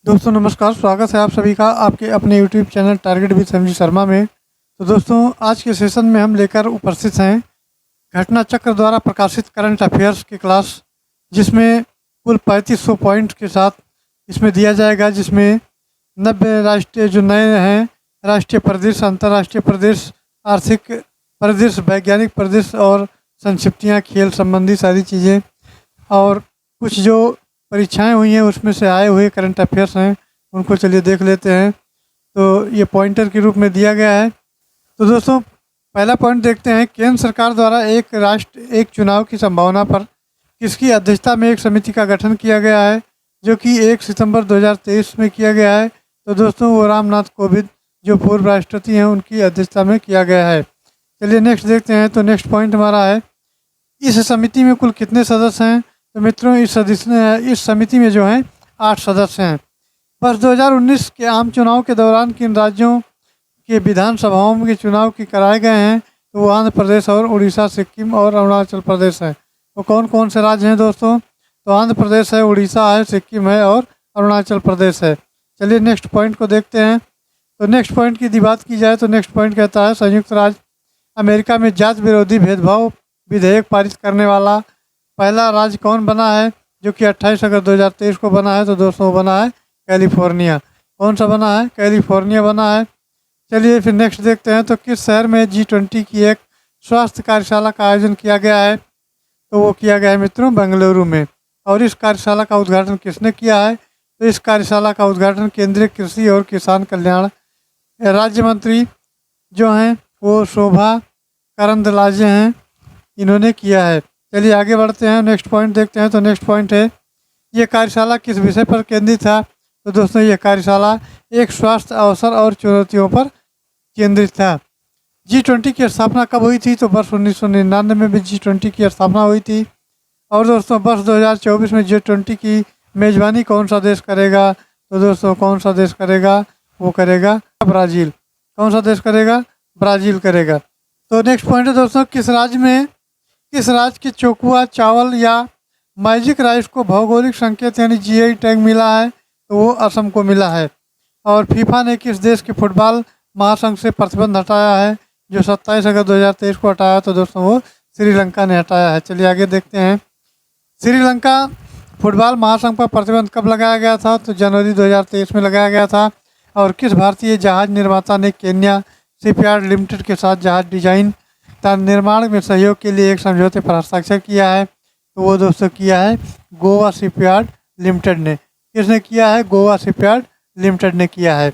दोस्तों नमस्कार, स्वागत है आप सभी का आपके अपने YouTube channel target with Sanjeev Sharma में। तो दोस्तों आज के सेशन में हम लेकर उपस्थित हैं घटना चक्र द्वारा प्रकाशित करंट अफेयर्स की क्लास, जिसमें कुल 3500 पॉइंट के साथ इसमें दिया जाएगा, जिसमें 90 राष्ट्रीय जो नए हैं राष्ट्रीय परिदृश्य, अंतर्राष्ट्रीय परिदृश्य, आर्थिक परिदृश्य, वैज्ञानिक परिदृश्य और संक्षिप्तियाँ, खेल संबंधी सारी चीज़ें और कुछ जो परीक्षाएं हुई हैं उसमें से आए हुए करंट अफेयर्स हैं, उनको चलिए देख लेते हैं। तो ये पॉइंटर के रूप में दिया गया है। तो दोस्तों पहला पॉइंट देखते हैं, केंद्र सरकार द्वारा एक राष्ट्र एक चुनाव की संभावना पर किसकी अध्यक्षता में एक समिति का गठन किया गया है, जो कि 1 सितंबर 2023 में किया गया है। तो दोस्तों वो रामनाथ कोविंद जो पूर्व राष्ट्रपति हैं उनकी अध्यक्षता में किया गया है। चलिए नेक्स्ट देखते हैं। तो नेक्स्ट पॉइंट हमारा है, इस समिति में कुल कितने सदस्य हैं। तो मित्रों इस समिति में जो हैं 8 सदस्य हैं। वर्ष 2019 के आम चुनाव के दौरान किन राज्यों के विधानसभाओं के चुनाव की कराए गए हैं। तो वो आंध्र प्रदेश और उड़ीसा, सिक्किम और अरुणाचल प्रदेश है। तो कौन कौन से राज्य हैं दोस्तों। तो आंध्र प्रदेश है, उड़ीसा है, सिक्किम है और अरुणाचल प्रदेश है। चलिए नेक्स्ट पॉइंट को देखते हैं। तो नेक्स्ट पॉइंट की बात की जाए तो नेक्स्ट पॉइंट कहता है, संयुक्त राज्य अमेरिका में जात विरोधी भेदभाव विधेयक पारित करने वाला पहला राज्य कौन बना है, जो कि 28 अगस्त 2023 को बना है। तो दोस्तों बना है कैलिफोर्निया। कौन सा बना है, कैलिफोर्निया बना है। चलिए फिर नेक्स्ट देखते हैं। तो किस शहर में G20 की एक स्वास्थ्य कार्यशाला का आयोजन किया गया है। तो वो किया गया है मित्रों बेंगलुरु में। और इस कार्यशाला का उद्घाटन किसने किया है। तो इस कार्यशाला का उद्घाटन केंद्रीय कृषि और किसान कल्याण राज्य मंत्री जो हैं वो शोभा करंदलाजे हैं, इन्होंने किया है। चलिए आगे बढ़ते हैं, नेक्स्ट पॉइंट देखते हैं। तो नेक्स्ट पॉइंट है, ये कार्यशाला किस विषय पर केंद्रित था। तो दोस्तों ये कार्यशाला एक स्वास्थ्य अवसर और चुनौतियों पर केंद्रित था। G20 की स्थापना कब हुई थी। तो वर्ष 1999 में भी G20 की स्थापना हुई थी। और दोस्तों वर्ष 2024 में G20 की मेजबानी कौन सा देश करेगा। तो दोस्तों कौन सा देश करेगा, वो करेगा ब्राज़ील। कौन सा देश करेगा, ब्राज़ील करेगा। तो नेक्स्ट पॉइंट है दोस्तों, किस राज्य के चोकुआ चावल या मैजिक राइस को भौगोलिक संकेत यानी GI टैग मिला है। तो वो असम को मिला है। और फीफा ने किस देश के फुटबॉल महासंघ से प्रतिबंध हटाया है, जो 27 अगस्त 2023 को हटाया। तो दोस्तों वो श्रीलंका ने हटाया है। चलिए आगे देखते हैं। श्रीलंका फुटबॉल महासंघ पर प्रतिबंध कब लगाया गया था। तो जनवरी 2023 में लगाया गया था। और किस भारतीय जहाज निर्माता ने केन्या शिपयार्ड लिमिटेड के साथ जहाज डिजाइन तथा निर्माण में सहयोग के लिए एक समझौते पर हस्ताक्षर किया है। तो वो दोस्तों किया है गोवा शिपयार्ड लिमिटेड ने। किसने किया है, गोवा शिपयार्ड लिमिटेड ने किया है।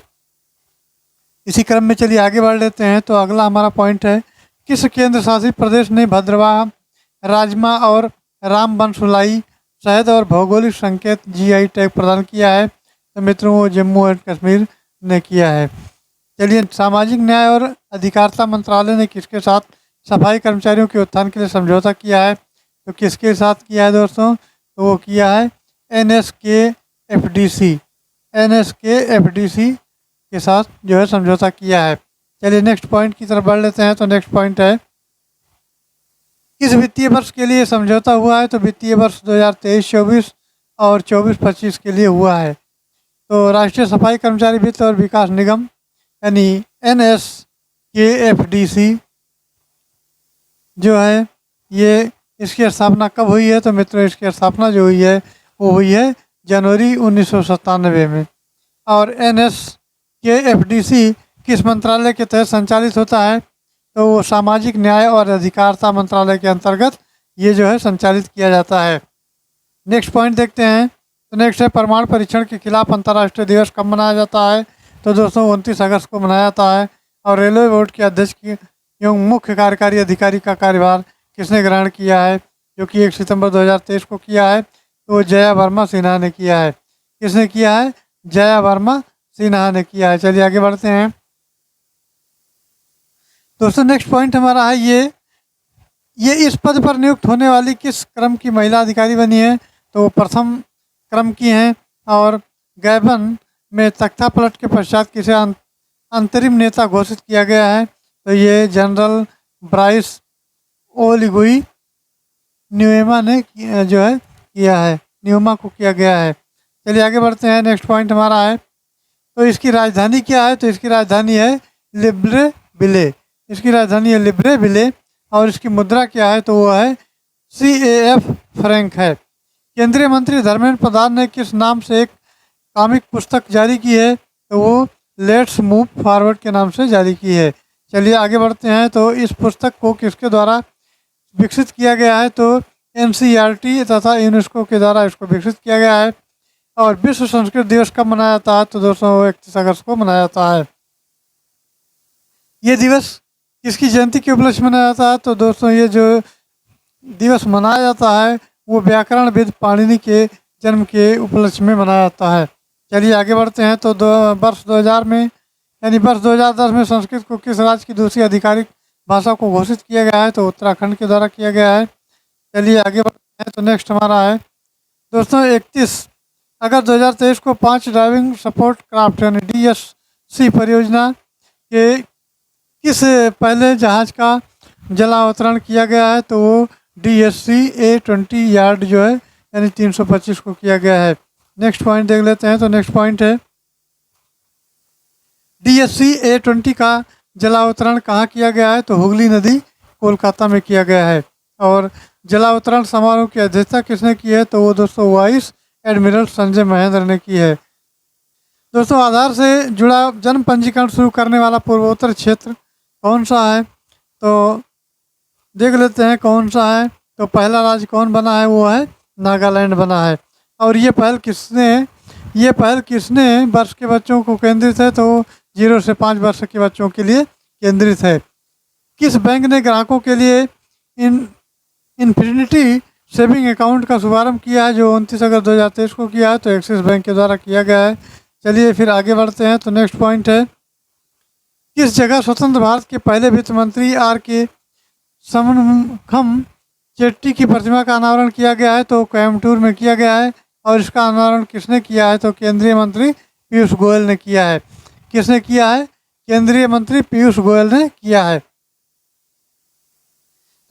इसी क्रम में चलिए आगे बढ़ लेते हैं। तो अगला हमारा पॉइंट है, किस केंद्र शासित प्रदेश ने भद्रवाह, राजमा और रामबनसुलाई शहद और भौगोलिक संकेत GI टैग प्रदान किया है। तो मित्रों वो जम्मू एंड कश्मीर ने किया है। चलिए सामाजिक न्याय और अधिकारिता मंत्रालय ने किसके साथ सफाई कर्मचारियों के उत्थान के लिए समझौता किया है। तो किसके साथ किया है दोस्तों। तो वो किया है NSKFDC के साथ जो है समझौता किया है। चलिए नेक्स्ट पॉइंट की तरफ बढ़ लेते हैं। तो नेक्स्ट पॉइंट है, किस वित्तीय वर्ष के लिए समझौता हुआ है। तो वित्तीय वर्ष 2023-24 और 24-25 के लिए हुआ है। तो राष्ट्रीय सफाई कर्मचारी वित्त और विकास निगम यानी NSKFDC जो है ये इसकी स्थापना कब हुई है। तो मित्रों इसकी स्थापना जो हुई है वो हुई है जनवरी 1997 में। और NSKFDC किस मंत्रालय के तहत संचालित होता है। तो वो सामाजिक न्याय और अधिकारिता मंत्रालय के अंतर्गत ये जो है संचालित किया जाता है। नेक्स्ट पॉइंट देखते हैं। तो नेक्स्ट है, परमाणु परीक्षण के खिलाफ अंतर्राष्ट्रीय दिवस कब मनाया जाता है। तो दोस्तों 29 अगस्त को मनाया जाता है। और रेलवे बोर्ड के अध्यक्ष की एवं मुख्य कार्यकारी अधिकारी का कार्यभार किसने ग्रहण किया है, जो कि 1 सितंबर 2023 को किया है। तो वो जया वर्मा सिन्हा ने किया है। किसने किया है, जया वर्मा सिन्हा ने किया है। चलिए आगे बढ़ते हैं। दोस्तों नेक्स्ट पॉइंट हमारा है, ये इस पद पर नियुक्त होने वाली किस क्रम की महिला अधिकारी बनी है। तो वो प्रथम क्रम की हैं। और गैबन में तख्ता पलट के पश्चात किसे अंतरिम नेता घोषित किया गया है। तो ये जनरल ब्राइस ओलिगुई न्यूएमा ने जो है किया है, न्यूमा को किया गया है। चलिए आगे बढ़ते हैं। नेक्स्ट पॉइंट हमारा है, तो इसकी राजधानी क्या है? तो इसकी राजधानी है लिब्रेविले। इसकी राजधानी है लिब्रेविले। और इसकी मुद्रा क्या है? तो वो है CAF फ्रैंक है। केंद्रीय मंत्री धर्मेंद्र प्रधान ने किस नाम से एक कॉमिक पुस्तक जारी की है? तो वो लेट्स मूव फॉरवर्ड के नाम से जारी की है। चलिए आगे बढ़ते हैं। तो इस पुस्तक को किसके द्वारा विकसित किया गया है? तो NCERT तथा यूनेस्को के द्वारा इसको विकसित किया गया है। और विश्व संस्कृत दिवस कब मनाया जाता है? तो दोस्तों 31 अगस्त को मनाया जाता है। ये दिवस किसकी जयंती के उपलक्ष्य में मनाया जाता है? तो दोस्तों ये जो दिवस मनाया जाता है वो व्याकरणविद पाणिनि के जन्म के उपलक्ष्य में मनाया जाता है। चलिए आगे बढ़ते हैं। तो वर्ष 2000 में यानी वर्ष 2010 में संस्कृत को किस राज्य की दूसरी आधिकारिक भाषा को घोषित किया गया है? तो उत्तराखंड के द्वारा किया गया है। चलिए आगे बढ़ते हैं। तो नेक्स्ट हमारा है दोस्तों 31 अगस्त 2023 को 5 ड्राइविंग सपोर्ट क्राफ्ट यानी DSC परियोजना के किस पहले जहाज का जलावतरण किया गया है? तो वो DSC A20 यार्ड जो है यानी 325 को किया गया है। नेक्स्ट पॉइंट देख लेते हैं। तो नेक्स्ट पॉइंट है DSC A20 का जलावतरण कहाँ किया गया है? तो हुगली नदी कोलकाता में किया गया है। और जलावतरण समारोह की अध्यक्षता किसने की है? तो वो दोस्तों वाइस एडमिरल संजय महेंद्र ने की है। दोस्तों आधार से जुड़ा जन्म पंजीकरण शुरू करने वाला पूर्वोत्तर क्षेत्र कौन सा है? तो देख लेते हैं कौन सा है। तो पहला राज्य कौन बना है? वो है नागालैंड बना है। और ये पहल किसने वर्ष के बच्चों को केंद्रित है? तो 0 से 5 वर्ष के बच्चों के लिए केंद्रित है। किस बैंक ने ग्राहकों के लिए इन्फिनिटी सेविंग अकाउंट का शुभारंभ किया है? जो 29 अगस्त 2023 को किया है। तो एक्सिस बैंक के द्वारा किया गया है। चलिए फिर आगे बढ़ते हैं। तो नेक्स्ट पॉइंट है किस जगह स्वतंत्र भारत के पहले वित्त मंत्री RK समखम चेट्टी की प्रतिमा का अनावरण किया गया है? तो कोयम्बटूर में किया गया है। और इसका अनावरण किसने किया है? तो केंद्रीय मंत्री पीयूष गोयल ने किया है। किसने किया है? केंद्रीय मंत्री पीयूष गोयल ने किया है।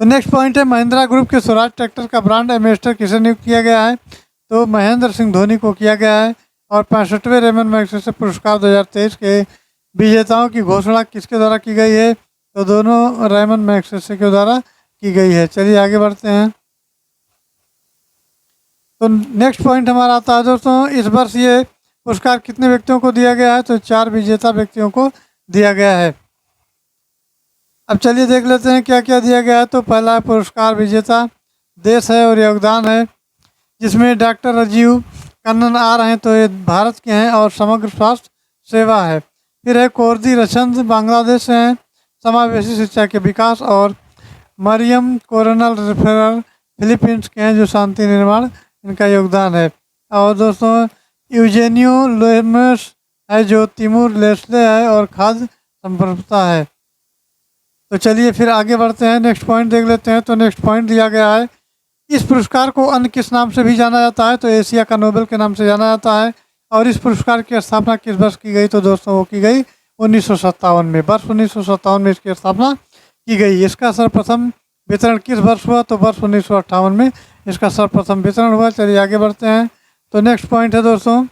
तो नेक्स्ट पॉइंट है महिंद्रा ग्रुप के स्वराज ट्रैक्टर का ब्रांड एम्बेसडर किसे नियुक्त किया गया है? तो महेंद्र सिंह धोनी को किया गया है। और 65वें रेमन मैग्सेसे पुरस्कार 2023 के विजेताओं की घोषणा किसके द्वारा की गई है? तो दोनों रेमन मैग्सेसे के द्वारा की गई है। चलिए आगे बढ़ते हैं। तो नेक्स्ट पॉइंट हमारा आता है दोस्तों इस वर्ष ये पुरस्कार कितने व्यक्तियों को दिया गया है? तो 4 विजेता व्यक्तियों को दिया गया है। अब चलिए देख लेते हैं क्या क्या दिया गया है। तो पहला पुरस्कार विजेता देश है और योगदान है, जिसमें डॉक्टर राजीव कन्नन आ रहे हैं। तो ये भारत के हैं और समग्र स्वास्थ्य सेवा है। फिर है कोरदी रचंद बांग्लादेश से हैं, समावेशी शिक्षा के विकास। और मरियम कोरोनल रेफरल फिलीपींस के हैं, जो शांति निर्माण इनका योगदान है। और दोस्तों यूजेनियो लोमेस है, जो तिमूर लेस्ले है और खाद्य संप्रभुता है। तो चलिए फिर आगे बढ़ते हैं। नेक्स्ट पॉइंट देख लेते हैं। तो नेक्स्ट पॉइंट दिया गया है इस पुरस्कार को अन्य किस नाम से भी जाना जाता है? तो एशिया का नोबेल के नाम से जाना जाता है। और इस पुरस्कार की स्थापना किस वर्ष की गई? तो दोस्तों वो की गई 1957 में। वर्ष 1957 में इसकी स्थापना की गई। इसका सर्वप्रथम वितरण किस वर्ष हुआ? तो वर्ष 1958 में इसका सर्वप्रथम वितरण हुआ। चलिए आगे बढ़ते हैं। तो नेक्स्ट पॉइंट है दोस्तों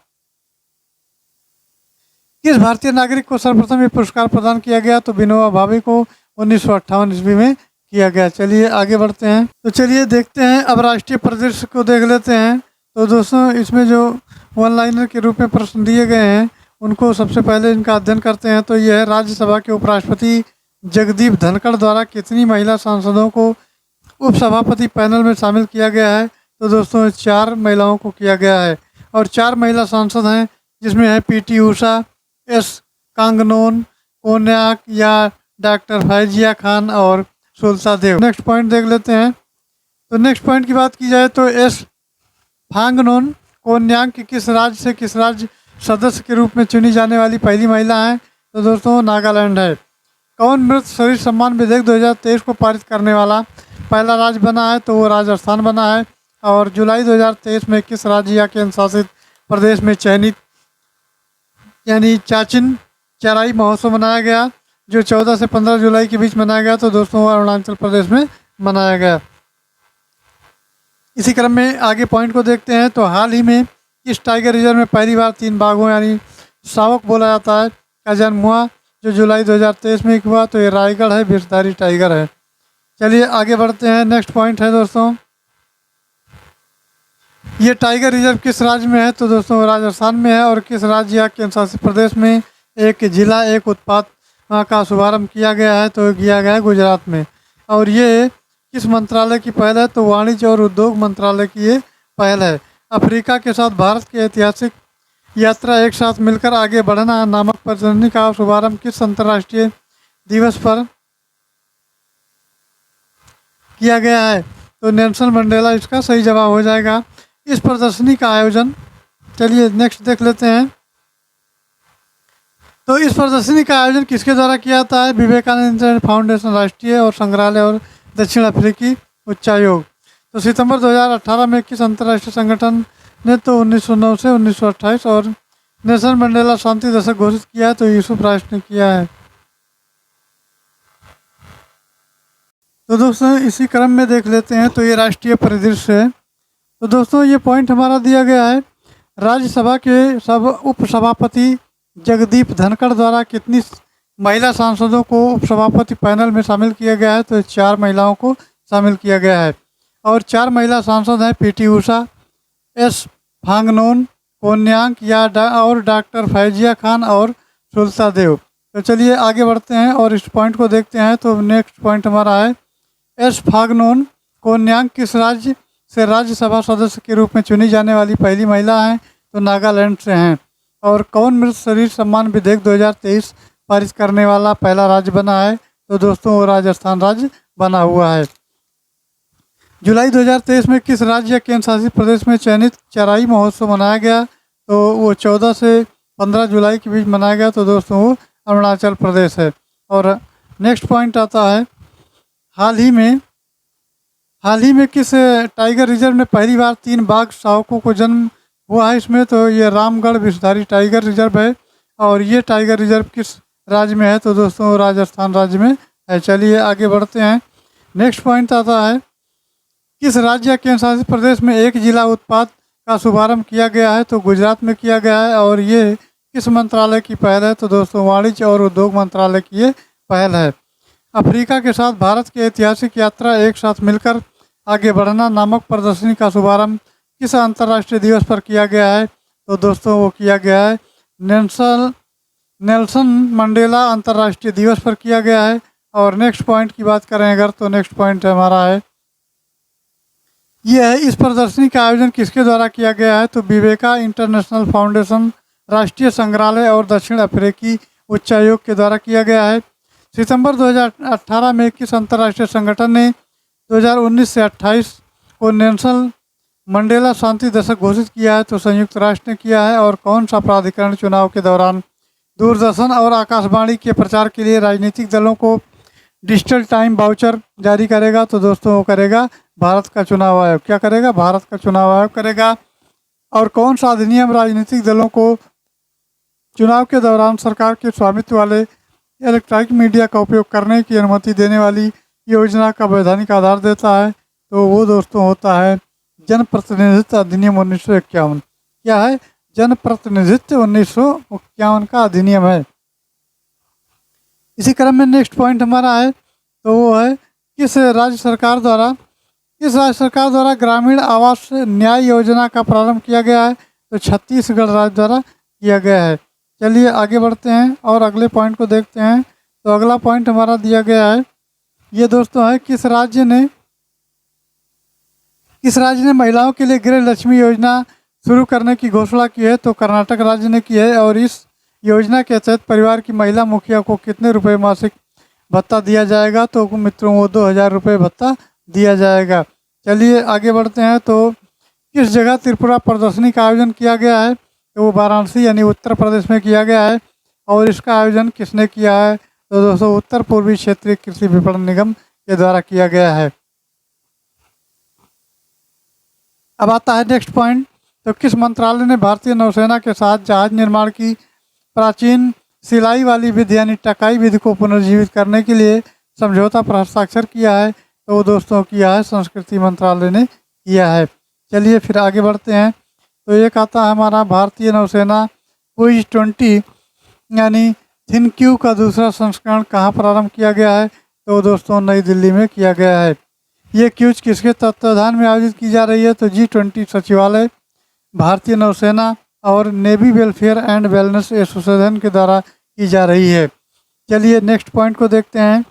किस भारतीय नागरिक को सर्वप्रथम ये पुरस्कार प्रदान किया गया? तो विनोबा भावे को 1958 ईस्वी में किया गया। चलिए आगे बढ़ते हैं। तो चलिए देखते हैं अब राष्ट्रीय परिदृश्य को देख लेते हैं। तो दोस्तों इसमें जो वन लाइनर के रूप में प्रश्न दिए गए हैं उनको सबसे पहले इनका अध्ययन करते हैं। तो यह है राज्यसभा के उपराष्ट्रपति जगदीप धनखड़ द्वारा कितनी महिला सांसदों को उपसभापति पैनल में शामिल किया गया है? तो दोस्तों 4 महिलाओं को किया गया है। और 4 महिला सांसद हैं, जिसमें है PT ऊषा, S कांगनोन, कोन्याक या डॉक्टर फैजिया खान और सुलता देव। नेक्स्ट पॉइंट देख लेते हैं। तो नेक्स्ट पॉइंट की बात की जाए तो S फांगनोन कोन्याक की किस राज्य से किस राज्य सदस्य के रूप में चुनी जाने वाली पहली महिला है? तो दोस्तों नागालैंड है। कौन मृत शरीर सम्मान विधेयक 2023 को पारित करने वाला पहला राज्य बना है? तो वो राजस्थान बना है। और जुलाई 2023 में किस राज्य या केंद्र शासित प्रदेश में चयनित यानी चाचिन चराई महोत्सव मनाया गया, जो 14 से 15 जुलाई के बीच मनाया गया? तो दोस्तों अरुणाचल प्रदेश में मनाया गया। इसी क्रम में आगे पॉइंट को देखते हैं। तो हाल ही में इस टाइगर रिजर्व में पहली बार 3 बाघों यानी शावक बोला जाता है का जन्म हुआ, जो जुलाई 2023 में हुआ। तो ये रायगढ़ है, विषधारी टाइगर है। चलिए आगे बढ़ते हैं। नेक्स्ट पॉइंट है दोस्तों, ये टाइगर रिजर्व किस राज्य में है? तो दोस्तों राजस्थान में है। और किस राज्य या केंद्र शासित प्रदेश में एक जिला एक उत्पाद का शुभारंभ किया गया है? तो किया गया है गुजरात में। और ये किस मंत्रालय की पहल है? तो वाणिज्य और उद्योग मंत्रालय की ये पहल है। अफ्रीका के साथ भारत की ऐतिहासिक यात्रा एक साथ मिलकर आगे बढ़ना नामक प्रदर्शनी का शुभारंभ किस अंतर्राष्ट्रीय दिवस पर किया गया है? तो नेल्सन मंडेला इसका सही जवाब हो जाएगा। इस प्रदर्शनी का आयोजन, चलिए नेक्स्ट देख लेते हैं। तो इस प्रदर्शनी का आयोजन किसके द्वारा किया जाता है? विवेकानंद फाउंडेशन, राष्ट्रीय और संग्रहालय और दक्षिण अफ्रीकी उच्चायोग। तो सितंबर 2018 में किस अंतर्राष्ट्रीय संगठन ने? तो 1909 से 1928 और नेल्सन मंडेला शांति दशक घोषित किया है। तो यूसुफ राष्ट्र ने किया है। तो दोस्तों इसी क्रम में देख लेते हैं। तो ये राष्ट्रीय परिदृश्य है। तो दोस्तों ये पॉइंट हमारा दिया गया है, राज्यसभा के उपसभापति जगदीप धनखड़ द्वारा कितनी महिला सांसदों को उपसभापति पैनल में शामिल किया गया है? तो 4 महिलाओं को शामिल किया गया है। और 4 महिला सांसद हैं पीटी उषा, एस फांगनोन, कोन्यांक और डॉक्टर फैजिया खान और सुलता देव। तो चलिए आगे बढ़ते हैं और इस पॉइंट को देखते हैं। तो नेक्स्ट पॉइंट हमारा है, एस फांगनोन कोन्यांक किस राज्य से राज्यसभा सदस्य के रूप में चुनी जाने वाली पहली महिला हैं? तो नागालैंड से हैं। और कौन मृत शरीर सम्मान विधेयक 2023 पारित करने वाला पहला राज्य बना है? तो दोस्तों वो राजस्थान राज्य बना हुआ है। जुलाई 2023 में किस राज्य या केंद्र शासित प्रदेश में चयनित चराई महोत्सव मनाया गया? तो वो 14 से 15 जुलाई के बीच मनाया गया। तो दोस्तों वो अरुणाचल प्रदेश है। और नेक्स्ट पॉइंट आता है, हाल ही में किस टाइगर रिजर्व में पहली बार 3 बाघ शावकों को जन्म हुआ है इसमें? तो ये रामगढ़ विषधारी टाइगर रिजर्व है। और ये टाइगर रिजर्व किस राज्य में है? तो दोस्तों राजस्थान राज्य में है। चलिए आगे बढ़ते हैं। नेक्स्ट पॉइंट आता है, किस राज्य या केंद्र शासित प्रदेश में एक जिला उत्पाद का शुभारंभ किया गया है? तो गुजरात में किया गया है। और ये किस मंत्रालय की पहल है? तो दोस्तों वाणिज्य और उद्योग मंत्रालय की ये पहल है। अफ्रीका के साथ भारत की ऐतिहासिक यात्रा एक साथ मिलकर आगे बढ़ना नामक प्रदर्शनी का शुभारंभ किस अंतर्राष्ट्रीय दिवस पर किया गया है? तो दोस्तों वो किया गया है नेल्सन मंडेला अंतर्राष्ट्रीय दिवस पर किया गया है। और नेक्स्ट पॉइंट की बात करें अगर, तो नेक्स्ट पॉइंट हमारा है, यह है इस प्रदर्शनी का आयोजन किसके द्वारा किया गया है? तो विवेका इंटरनेशनल फाउंडेशन, राष्ट्रीय संग्रहालय और दक्षिण अफ्रीकी उच्चायोग के द्वारा किया गया है। सितंबर 2018 में किस अंतर्राष्ट्रीय संगठन ने 2019 से 28 को नेल्सन मंडेला शांति दशक घोषित किया है? तो संयुक्त राष्ट्र ने किया है। और कौन सा प्राधिकरण चुनाव के दौरान दूरदर्शन और आकाशवाणी के प्रचार के लिए राजनीतिक दलों को डिजिटल टाइम वाउचर जारी करेगा? तो दोस्तों वो करेगा भारत का चुनाव आयोग। क्या करेगा? भारत का चुनाव आयोग करेगा। और कौन सा अधिनियम राजनीतिक दलों को चुनाव के दौरान सरकार के स्वामित्व वाले इलेक्ट्रॉनिक मीडिया का उपयोग करने की अनुमति देने वाली योजना का वैधानिक आधार देता है? तो वो दोस्तों होता है जनप्रतिनिधित्व अधिनियम 1951। क्या है? जनप्रतिनिधित्व 1951 का अधिनियम है। इसी क्रम में नेक्स्ट पॉइंट हमारा है, तो वो है किस राज्य सरकार द्वारा ग्रामीण आवास न्याय योजना का प्रारंभ किया गया है? तो छत्तीसगढ़ राज्य द्वारा किया गया है। चलिए आगे बढ़ते हैं और अगले पॉइंट को देखते हैं। तो अगला पॉइंट हमारा दिया गया है, ये दोस्तों है किस राज्य ने महिलाओं के लिए गृह लक्ष्मी योजना शुरू करने की घोषणा की है? तो कर्नाटक राज्य ने की है। और इस योजना के तहत परिवार की महिला मुखिया को कितने रुपए मासिक भत्ता दिया जाएगा? तो मित्रों वो 2000 रुपये भत्ता दिया जाएगा। चलिए आगे बढ़ते हैं। तो किस जगह त्रिपुरा प्रदर्शनी का आयोजन किया गया है? तो वो वाराणसी यानी उत्तर प्रदेश में किया गया है। और इसका आयोजन किसने किया है? तो दोस्तों उत्तर पूर्वी क्षेत्रीय कृषि विपणन निगम के द्वारा किया गया है। अब आता है नेक्स्ट पॉइंट, तो किस मंत्रालय ने भारतीय नौसेना के साथ जहाज निर्माण की प्राचीन सिलाई वाली विधि यानी टकाई विधि को पुनर्जीवित करने के लिए समझौता पर हस्ताक्षर किया है? तो वो दोस्तों किया है संस्कृति मंत्रालय ने किया है। चलिए फिर आगे बढ़ते हैं। तो एक आता है हमारा भारतीय नौसेना क्विज 20 यानी थिनक्यू का दूसरा संस्करण कहाँ प्रारंभ किया गया है? तो दोस्तों नई दिल्ली में किया गया है। ये क्यूज किसके तत्वाधान में आयोजित की जा रही है? तो G20 सचिवालय, भारतीय नौसेना और navy welfare and wellness association के द्वारा की जा रही है। चलिए नेक्स्ट पॉइंट को देखते हैं।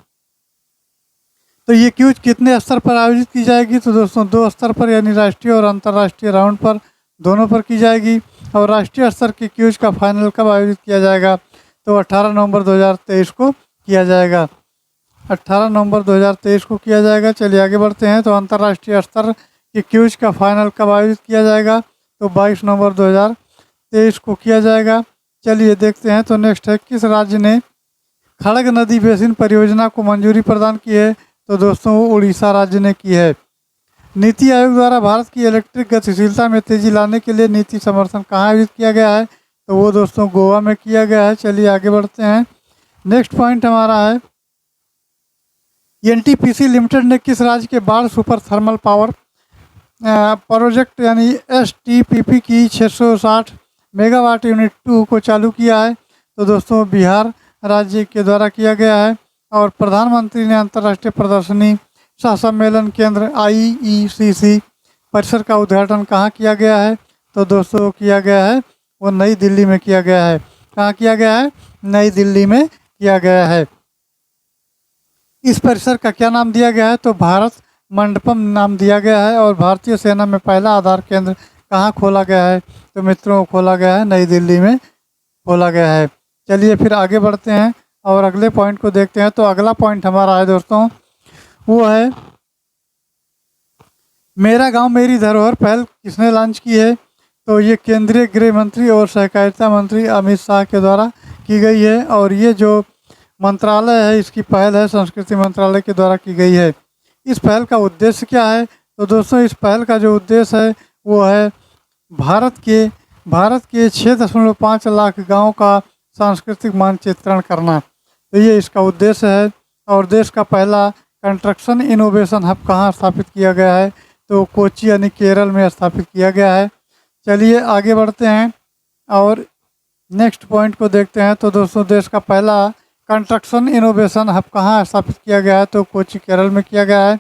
तो ये क्यूज कितने स्तर पर आयोजित की जाएगी? तो दोस्तों 2 स्तर पर यानी राष्ट्रीय और अंतर्राष्ट्रीय राउंड पर दोनों पर की जाएगी। और राष्ट्रीय स्तर की क्यूज का फाइनल कब आयोजित किया जाएगा? तो 18 नवंबर 2023 को किया जाएगा। 18 नवंबर 2023 को किया जाएगा। चलिए आगे बढ़ते हैं। तो अंतर्राष्ट्रीय स्तर की क्यूज का फाइनल कब आयोजित किया जाएगा? तो 22 नवंबर 2023 को किया जाएगा। चलिए देखते हैं। तो नेक्स्ट है, किस राज्य ने खड़ग नदी बेसिन परियोजना को मंजूरी प्रदान की है? तो दोस्तों वो उड़ीसा राज्य ने की है। नीति आयोग द्वारा भारत की इलेक्ट्रिक गतिशीलता में तेजी लाने के लिए नीति समर्थन कहाँ आयोजित किया गया है? तो वो दोस्तों गोवा में किया गया है। चलिए आगे बढ़ते हैं। नेक्स्ट पॉइंट हमारा है, एनटीपीसी लिमिटेड ने किस राज्य के बाढ़ सुपर थर्मल पावर प्रोजेक्ट यानी एसटीपीपी की 660 मेगावाट यूनिट 2 को चालू किया है? तो दोस्तों बिहार राज्य के द्वारा किया गया है। और प्रधानमंत्री ने अंतर्राष्ट्रीय प्रदर्शनी सह सम्मेलन केंद्र IECC परिसर का उद्घाटन कहाँ किया गया है? तो दोस्तों किया गया है वो नई दिल्ली में किया गया है। कहाँ किया गया है? नई दिल्ली में किया गया है। इस परिसर का क्या नाम दिया गया है? तो भारत मंडपम नाम दिया गया है। और भारतीय सेना में पहला आधार केंद्र कहाँ खोला गया है? तो मित्रों खोला गया है नई दिल्ली में खोला गया है। चलिए फिर आगे बढ़ते हैं और अगले पॉइंट को देखते हैं। तो अगला पॉइंट हमारा है दोस्तों, वो है मेरा गांव मेरी धरोहर पहल किसने लॉन्च की है? तो ये केंद्रीय गृह मंत्री और सहकारिता मंत्री अमित शाह के द्वारा की गई है। और ये जो मंत्रालय है इसकी पहल है संस्कृति मंत्रालय के द्वारा की गई है। इस पहल का उद्देश्य क्या है? तो दोस्तों इस पहल का जो उद्देश्य है वो है भारत के 6.5 लाख गाँव का सांस्कृतिक मानचित्रण करना। तो ये इसका उद्देश्य है। और देश का पहला कंस्ट्रक्शन इनोवेशन हब कहाँ स्थापित किया गया है? तो कोच्चि यानी केरल में स्थापित किया गया है। चलिए आगे बढ़ते हैं और नेक्स्ट पॉइंट को देखते हैं। तो दोस्तों देश का पहला कंस्ट्रक्शन इनोवेशन हब कहाँ स्थापित किया गया है? तो कोच्चि केरल में किया गया है।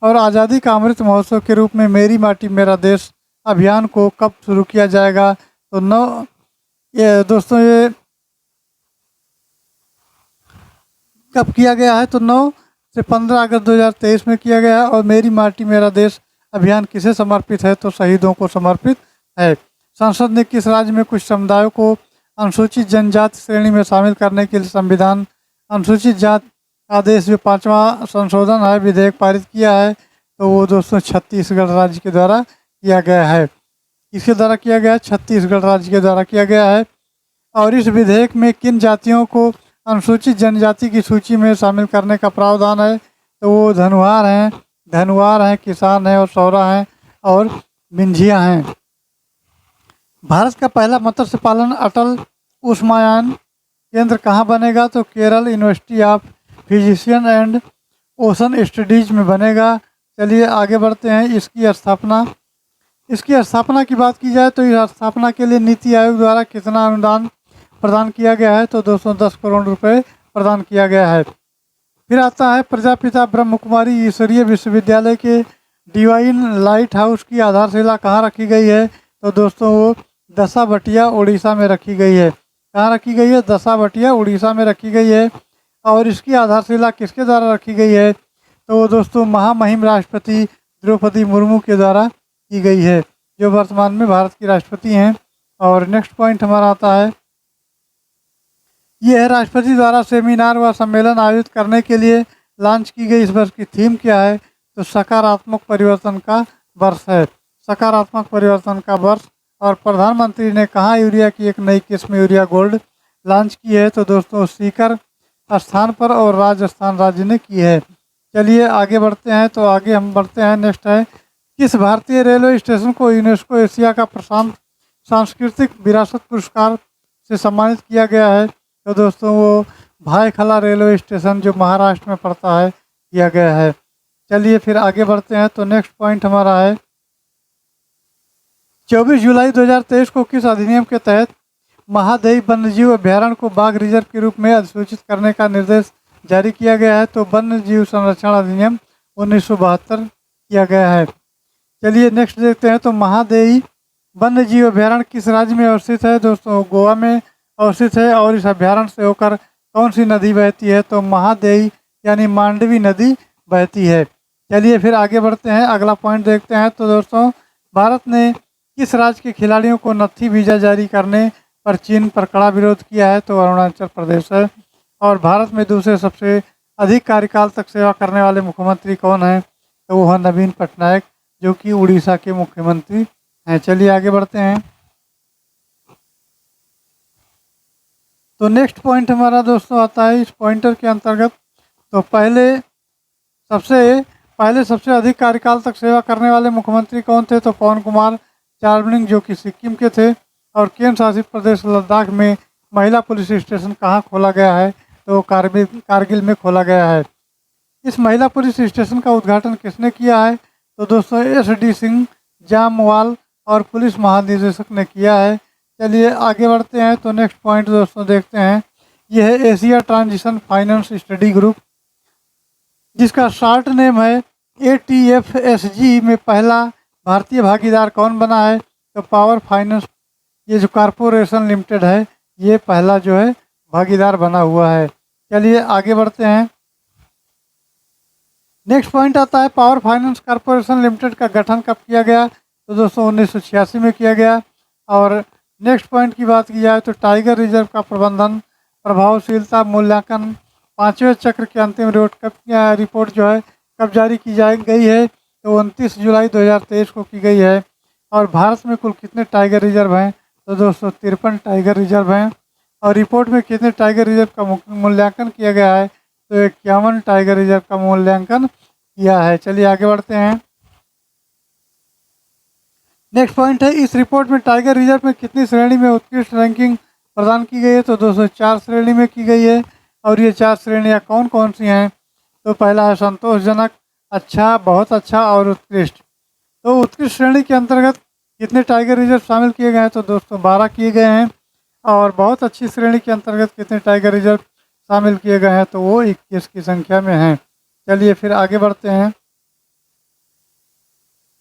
और आज़ादी का अमृत महोत्सव के रूप में मेरी माटी मेरा देश अभियान को कब शुरू किया जाएगा? तो दोस्तों ये कब किया गया है? तो 9 से 15 अगस्त 2023 में किया गया है। और मेरी माटी मेरा देश अभियान किसे समर्पित है? तो शहीदों को समर्पित है। संसद ने किस राज्य में कुछ समुदायों को अनुसूचित जनजाति श्रेणी में शामिल करने के लिए संविधान अनुसूचित जाति आदेश जो 5वां संशोधन है विधेयक पारित किया है? तो वो दोस्तों छत्तीसगढ़ राज्य के द्वारा किया गया है। इसके द्वारा किया गया है, छत्तीसगढ़ राज्य के द्वारा किया गया है। और इस विधेयक में किन जातियों को अनुसूचित जनजाति की सूची में शामिल करने का प्रावधान है? तो वो धनुवार हैं, किसान हैं और सौरा हैं और बिंझिया हैं। भारत का पहला मत्स्य पालन अटल उष्मायान केंद्र कहाँ बनेगा? तो Kerala university of physician and ocean studies में बनेगा। चलिए आगे बढ़ते हैं। इसकी स्थापना की बात की जाए तो इस स्थापना के लिए नीति आयोग द्वारा कितना अनुदान प्रदान किया गया है? तो 210 करोड़ रुपए प्रदान किया गया है। फिर आता है प्रजापिता ब्रह्म कुमारी ईश्वरीय विश्वविद्यालय के डिवाइन लाइट हाउस की आधारशिला कहाँ रखी गई है? तो दोस्तों वो दसा बटिया उड़ीसा में रखी गई है। कहाँ रखी गई है? दसा बटिया उड़ीसा में रखी गई है। और इसकी आधारशिला किसके द्वारा रखी गई है? तो वो दोस्तों महामहिम राष्ट्रपति द्रौपदी मुर्मू के द्वारा की गई है, जो वर्तमान में भारत की राष्ट्रपति हैं। और नेक्स्ट पॉइंट हमारा आता है, यह है राष्ट्रपति द्वारा सेमिनार व सम्मेलन आयोजित करने के लिए लॉन्च की गई इस वर्ष की थीम क्या है? तो सकारात्मक परिवर्तन का वर्ष है। सकारात्मक परिवर्तन का वर्ष। और प्रधानमंत्री ने कहाँ यूरिया की एक नई किस्म यूरिया गोल्ड लॉन्च की है? तो दोस्तों सीकर स्थान पर और राजस्थान राज्य ने की है। चलिए आगे बढ़ते हैं। तो आगे हम बढ़ते हैं। नेक्स्ट है, किस भारतीय रेलवे स्टेशन को यूनेस्को एशिया का प्रशांत सांस्कृतिक विरासत पुरस्कार से सम्मानित किया गया है? तो दोस्तों वो भायखला रेलवे स्टेशन जो महाराष्ट्र में पड़ता है किया गया है। चलिए फिर आगे बढ़ते हैं। तो नेक्स्ट पॉइंट हमारा है, 24 जुलाई 2023 को किस अधिनियम के तहत महादेई वन्यजीव अभ्यारण्य को बाघ रिजर्व के रूप में अधिसूचित करने का निर्देश जारी किया गया है? तो वन्य जीव संरक्षण अधिनियम 1972 किया गया है। चलिए नेक्स्ट देखते हैं। तो महादेई वन्य जीव अभ्यारण्य किस राज्य में अवस्थित है? दोस्तों गोवा में अवस्थित है। और इस अभ्यारण्य से होकर कौन सी नदी बहती है? तो महादेई यानी मांडवी नदी बहती है। चलिए फिर आगे बढ़ते हैं, अगला पॉइंट देखते हैं। तो दोस्तों भारत ने किस राज्य के खिलाड़ियों को नत्थी वीज़ा जारी करने पर चीन पर कड़ा विरोध किया है? तो अरुणाचल प्रदेश है। और भारत में दूसरे सबसे अधिक कार्यकाल तक सेवा करने वाले मुख्यमंत्री कौन हैं? तो वो है नवीन पटनायक, जो कि उड़ीसा के मुख्यमंत्री हैं। चलिए आगे बढ़ते हैं। तो नेक्स्ट पॉइंट हमारा दोस्तों आता है इस पॉइंटर के अंतर्गत। तो पहले सबसे अधिक कार्यकाल तक सेवा करने वाले मुख्यमंत्री कौन थे? तो पवन कुमार चामलिंग, जो कि सिक्किम के थे। और केंद्र शासित प्रदेश लद्दाख में महिला पुलिस स्टेशन कहाँ खोला गया है? तो कारगिल में खोला गया है। इस महिला पुलिस स्टेशन का उद्घाटन किसने किया है? तो दोस्तों SD सिंह जामवाल और पुलिस महानिदेशक ने किया है। चलिए आगे बढ़ते हैं। तो नेक्स्ट पॉइंट दोस्तों देखते हैं। यह है Asia transition finance study group, जिसका शॉर्ट नेम है ATFSG में पहला भारतीय भागीदार कौन बना है? तो पावर फाइनेंस, ये जो कॉरपोरेशन लिमिटेड है, ये पहला जो है भागीदार बना हुआ है। चलिए आगे बढ़ते हैं। नेक्स्ट पॉइंट आता है पावर फाइनेंस कॉरपोरेशन लिमिटेड का गठन कब किया गया? तो दोस्तों 1986 में किया गया। और नेक्स्ट पॉइंट की बात की जाए तो टाइगर रिजर्व का प्रबंधन, प्रभावशीलता मूल्यांकन, पाँचवें चक्र के अंतिम रिपोर्ट जो है कब जारी की गई है? तो 29 जुलाई 2023 को की गई है। और भारत में कुल कितने टाइगर रिजर्व हैं? तो दोस्तों 53 टाइगर रिजर्व हैं। और रिपोर्ट में कितने टाइगर रिजर्व का मूल्यांकन किया गया है? तो 51 टाइगर रिजर्व का मूल्यांकन किया है। चलिए आगे बढ़ते हैं। नेक्स्ट पॉइंट है इस रिपोर्ट में टाइगर रिजर्व में कितनी श्रेणी में उत्कृष्ट रैंकिंग प्रदान की गई है? तो 204 श्रेणी में की गई है। और ये 4 श्रेणियाँ कौन कौन सी हैं? तो पहला है संतोषजनक, अच्छा, बहुत अच्छा और उत्कृष्ट। तो उत्कृष्ट श्रेणी के अंतर्गत कितने टाइगर रिजर्व शामिल किए गए हैं? तो दोस्तों 12 किए गए हैं। और बहुत अच्छी श्रेणी के अंतर्गत कितने टाइगर रिजर्व शामिल किए गए हैं? तो वो 21 की संख्या में हैं। चलिए फिर आगे बढ़ते हैं।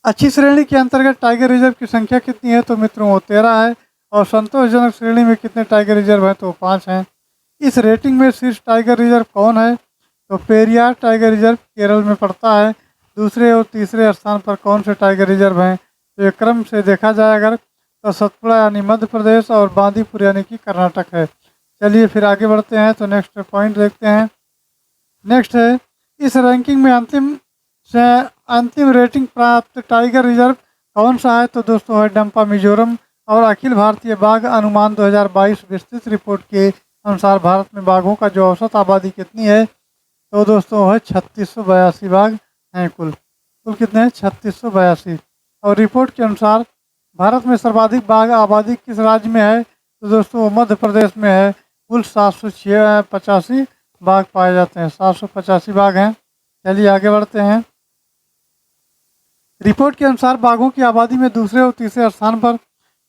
अच्छी श्रेणी के अंतर्गत टाइगर रिजर्व की संख्या कितनी है? तो मित्रों वो 13 है। और संतोषजनक श्रेणी में कितने टाइगर रिजर्व हैं? तो 5 हैं। इस रेटिंग में शीर्ष टाइगर रिजर्व कौन है? तो पेरियार टाइगर रिजर्व केरल में पड़ता है। दूसरे और तीसरे स्थान पर कौन से टाइगर रिजर्व हैं? तो ये क्रम से देखा जाए अगर तो सतपुड़ा यानी मध्य प्रदेश और बांदीपुर यानी कि कर्नाटक है। चलिए फिर आगे बढ़ते हैं। तो नेक्स्ट पॉइंट देखते हैं। नेक्स्ट है इस रैंकिंग में अंतिम रेटिंग प्राप्त टाइगर रिजर्व कौन सा है? तो दोस्तों है डंपा मिजोरम। और अखिल भारतीय बाघ अनुमान 2022 विस्तृत रिपोर्ट के अनुसार भारत में बाघों का जो औसत आबादी कितनी है? तो दोस्तों है 3682 बाघ हैं। कुल कितने हैं? 3682। और रिपोर्ट के अनुसार भारत में सर्वाधिक बाघ आबादी किस राज्य में है? तो दोस्तों मध्य प्रदेश में है। कुल 785 बाघ पाए जाते हैं, 785 बाघ हैं। चलिए आगे बढ़ते हैं। रिपोर्ट के अनुसार बाघों की आबादी में दूसरे और तीसरे स्थान पर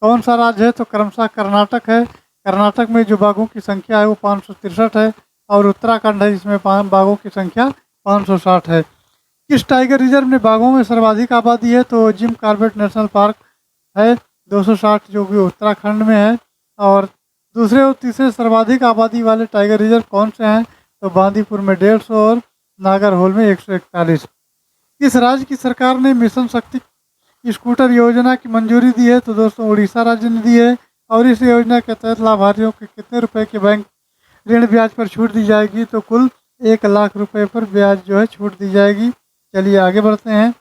कौन सा राज्य है? तो क्रमशः कर्नाटक है। कर्नाटक में जो बाघों की संख्या है वो 563 है। और उत्तराखंड है जिसमें बाघों की संख्या 560 है। किस टाइगर रिजर्व में बाघों में सर्वाधिक आबादी है? तो जिम कॉर्बेट नेशनल पार्क है 260, जो कि उत्तराखंड में है। और दूसरे और तीसरे सर्वाधिक आबादी वाले टाइगर रिजर्व कौन से हैं? तो बांदीपुर में 150 और नागरहोल में 141। किस राज्य की सरकार ने मिशन शक्ति स्कूटर योजना की मंजूरी दी है? तो दोस्तों उड़ीसा राज्य ने दी है। और इस योजना के तहत लाभार्थियों के कितने रुपए के बैंक ऋण ब्याज पर छूट दी जाएगी? तो कुल 1 लाख रुपए पर ब्याज जो है छूट दी जाएगी। चलिए आगे बढ़ते हैं।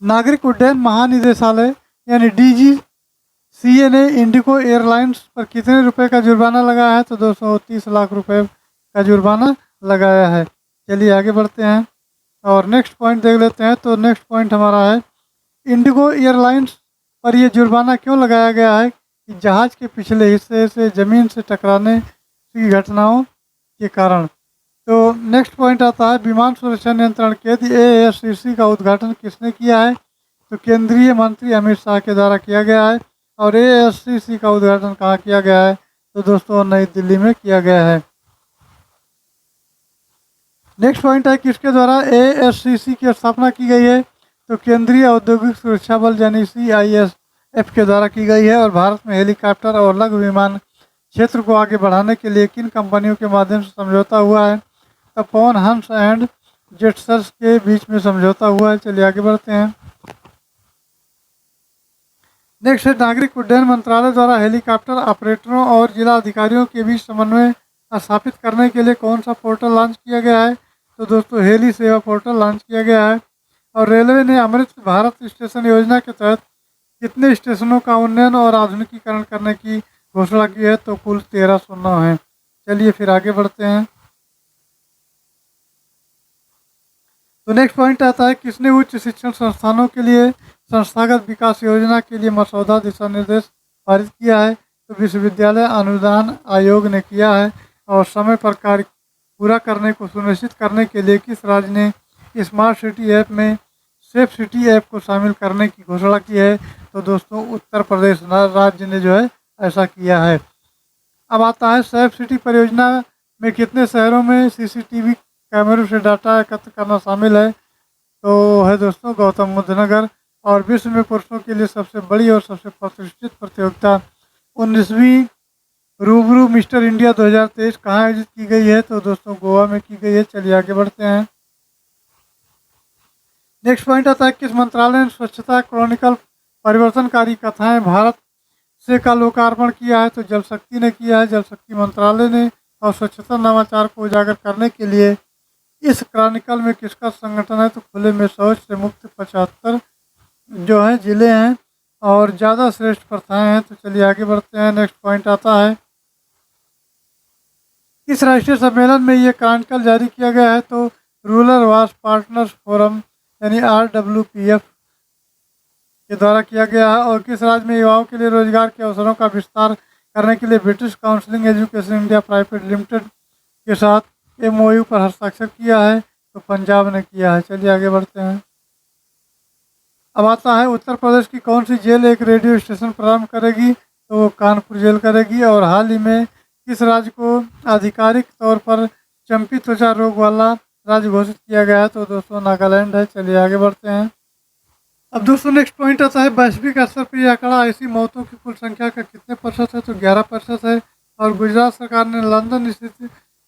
नागरिक उड्डयन महानिदेशालय यानी DGCA ने इंडिगो एयरलाइंस पर कितने रुपए का जुर्माना लगाया है? तो 230 लाख रुपए का जुर्माना लगाया है। चलिए आगे बढ़ते हैं और नेक्स्ट पॉइंट देख लेते हैं। तो नेक्स्ट पॉइंट हमारा है इंडिगो एयरलाइंस पर यह जुर्माना क्यों लगाया गया है? कि जहाज़ के पिछले हिस्से से ज़मीन से टकराने की घटनाओं के कारण। तो नेक्स्ट पॉइंट आता है विमान सुरक्षा नियंत्रण केंद्र AASCC का उद्घाटन किसने किया है? तो केंद्रीय मंत्री अमित शाह के द्वारा किया गया है। और ASCC का उद्घाटन कहाँ किया गया है? तो दोस्तों नई दिल्ली में किया गया है। नेक्स्ट पॉइंट है किसके द्वारा ASCC की स्थापना की गई है? तो केंद्रीय औद्योगिक सुरक्षा बल यानी CISF के द्वारा की गई है। और भारत में हेलीकॉप्टर और लघु विमान क्षेत्र को आगे बढ़ाने के लिए किन कंपनियों के माध्यम से समझौता हुआ है? तो पवन हंस एंड जेटसर्स के बीच में समझौता हुआ है। चलिए आगे बढ़ते हैं। नेक्स्ट है नागरिक उड्डयन मंत्रालय द्वारा हेलीकॉप्टर ऑपरेटरों और जिला अधिकारियों के बीच समन्वय स्थापित करने के लिए कौन सा पोर्टल लॉन्च किया गया है? तो दोस्तों हेली सेवा पोर्टल लॉन्च किया गया है। और रेलवे ने अमृत भारत स्टेशन योजना के तहत कितने स्टेशनों का उन्नयन और आधुनिकीकरण करने की घोषणा की है? तो कुल 1309 है। चलिए फिर आगे बढ़ते हैं। तो नेक्स्ट पॉइंट आता है किसने उच्च शिक्षण संस्थानों के लिए संस्थागत विकास योजना के लिए मसौदा दिशा निर्देश पारित किया है? तो विश्वविद्यालय अनुदान आयोग ने किया है। और समय पर कार्य पूरा करने को सुनिश्चित करने के लिए किस राज्य ने स्मार्ट सिटी ऐप में सेफ सिटी ऐप को शामिल करने की घोषणा की है? तो दोस्तों उत्तर प्रदेश राज्य ने जो है ऐसा किया है। अब आता है सेफ सिटी परियोजना में कितने शहरों में CCTV कैमरों से डाटा एकत्र करना शामिल है? तो है दोस्तों गौतम बुद्ध नगर। और विश्व में पुरुषों के लिए सबसे बड़ी और सबसे प्रतिष्ठित प्रतियोगिता 19वीं रूबरू मिस्टर इंडिया 2023 कहाँ आयोजित की गई है? तो दोस्तों गोवा में की गई है। चलिए आगे बढ़ते हैं। नेक्स्ट पॉइंट आता है किस मंत्रालय ने स्वच्छता क्रॉनिकल परिवर्तनकारी कथाएं भारत से का लोकार्पण किया है? तो जल शक्ति ने किया है, जल शक्ति मंत्रालय ने। और स्वच्छता नवाचार को उजागर करने के लिए इस क्रॉनिकल में किसका संगठन है? तो खुले में शौच से मुक्त 75 जो है जिले हैं और ज़्यादा श्रेष्ठ प्रथाएं हैं। तो चलिए आगे बढ़ते हैं। नेक्स्ट पॉइंट आता है इस राष्ट्रीय सम्मेलन में ये क्रॉनिकल जारी किया गया है? तो रूरल वास पार्टनर्स फोरम यानी RWPF के द्वारा किया गया है। और किस राज्य में युवाओं के लिए रोजगार के अवसरों का विस्तार करने के लिए British counselling education India private limited के साथ MOU पर हस्ताक्षर किया है? तो पंजाब ने किया है। चलिए आगे बढ़ते हैं। अब आता है उत्तर प्रदेश की कौन सी जेल एक रेडियो स्टेशन प्रारंभ करेगी? तो वो कानपुर जेल करेगी। और हाल ही में किस राज्य को आधिकारिक तौर पर चंपी त्वचा रोग वाला राज्य घोषित किया गया है? तो दोस्तों नागालैंड है। चलिए आगे बढ़ते हैं। अब दोस्तों नेक्स्ट पॉइंट आता है वैश्विक स्तर पर यह आंकड़ा ऐसी मौतों की कुल संख्या का कितने प्रतिशत है? तो 11% है। और गुजरात सरकार ने लंदन स्थित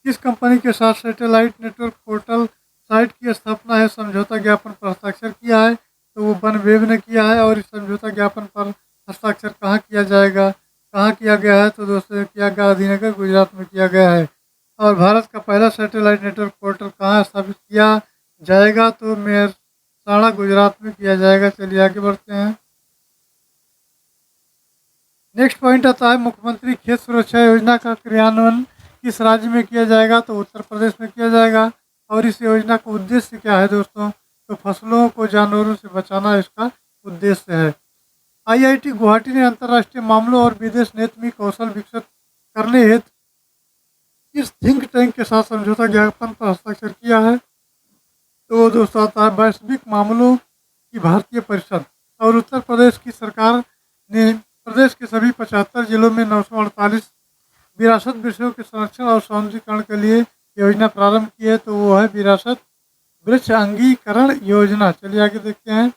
किस कंपनी के साथ सैटेलाइट नेटवर्क पोर्टल साइट की स्थापना है समझौता ज्ञापन पर हस्ताक्षर किया है? तो वो वनवेव ने किया है। और इस समझौता ज्ञापन पर हस्ताक्षर कहाँ किया जाएगा, कहाँ किया गया है? तो दोस्तों किया गांधीनगर गुजरात में किया गया है। और भारत का पहला सैटेलाइट नेटवर्क पोर्टल कहाँ स्थापित किया जाएगा? तो मेहसाणा गुजरात में किया जाएगा। चलिए आगे बढ़ते हैं। नेक्स्ट पॉइंट आता है मुख्यमंत्री खेत सुरक्षा योजना का क्रियान्वयन किस राज्य में किया जाएगा? तो उत्तर प्रदेश में किया जाएगा। और इस योजना का उद्देश्य क्या है दोस्तों? तो फसलों को जानवरों से बचाना इसका उद्देश्य है। IIT गुवाहाटी ने अंतर्राष्ट्रीय मामलों और विदेश नीति में कौशल विकसित करने हेतु इस थिंक टैंक के साथ समझौता ज्ञापन पर हस्ताक्षर किया है? तो दोस्तों आता है वैश्विक मामलों की भारतीय परिषद। और उत्तर प्रदेश की सरकार ने प्रदेश के सभी 75 जिलों में 948 विरासत विषयों के संरक्षण और सौंदर्यीकरण के लिए योजना प्रारंभ की है। तो वो है विरासत वृक्ष अंगीकरण योजना। चलिए आगे देखते हैं।